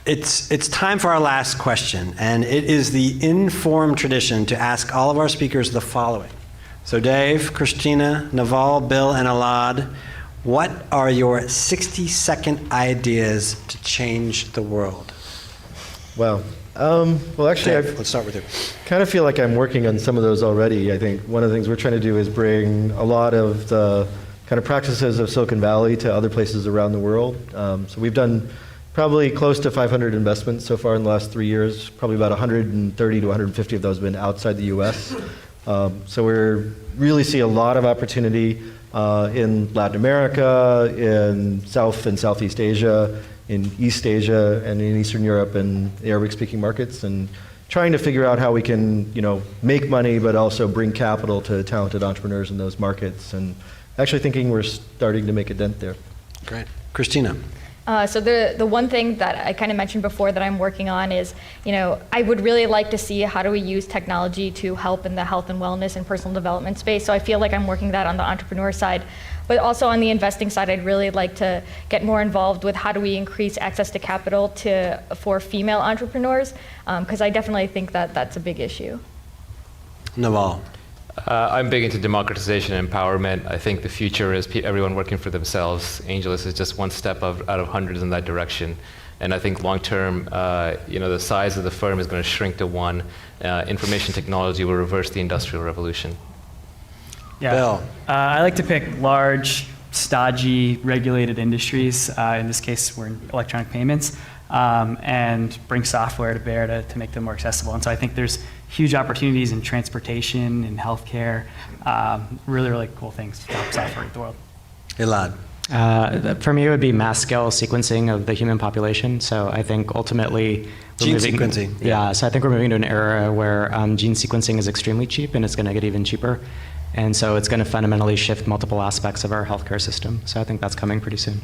It's time for our last question, and it is the informed tradition to ask all of our speakers the following. So Dave, Christina, Naval, Bill, and Elad, what are your 60-second ideas to change the world? Well, actually, let's start with you. Kind of feel like I'm working on some of those already. I think one of the things we're trying to do is bring a lot of the kind of practices of Silicon Valley to other places around the world. So we've done probably close to 500 investments so far in the last 3 years. Probably about 130 to 150 of those have been outside the U.S. So we really see a lot of opportunity in Latin America, in South and Southeast Asia, in East Asia, and in Eastern Europe and Arabic-speaking markets, and trying to figure out how we can, make money but also bring capital to talented entrepreneurs in those markets. And actually thinking we're starting to make a dent there. Great. Christina. So the one thing that I kind of mentioned before that I'm working on is, I would really like to see how do we use technology to help in the health and wellness and personal development space. So I feel like I'm working that on the entrepreneur side. But also on the investing side, I'd really like to get more involved with how do we increase access to capital for female entrepreneurs, because I definitely think that that's a big issue. Naval. I'm big into democratization and empowerment. I think the future is everyone working for themselves. Angelus is just one step out of hundreds in that direction. And I think long term, the size of the firm is going to shrink to one. Information technology will reverse the Industrial Revolution. Yeah. Bill. I like to pick large, stodgy, regulated industries. In this case, we're in electronic payments, and bring software to bear to make them more accessible. And so I think there's huge opportunities in transportation, in healthcare, really, really cool things to help software the world. Elad. For me, it would be mass scale sequencing of the human population. So I think ultimately gene sequencing. Yeah, so I think we're moving to an era where gene sequencing is extremely cheap, and it's going to get even cheaper. And so it's going to fundamentally shift multiple aspects of our healthcare system. So I think that's coming pretty soon.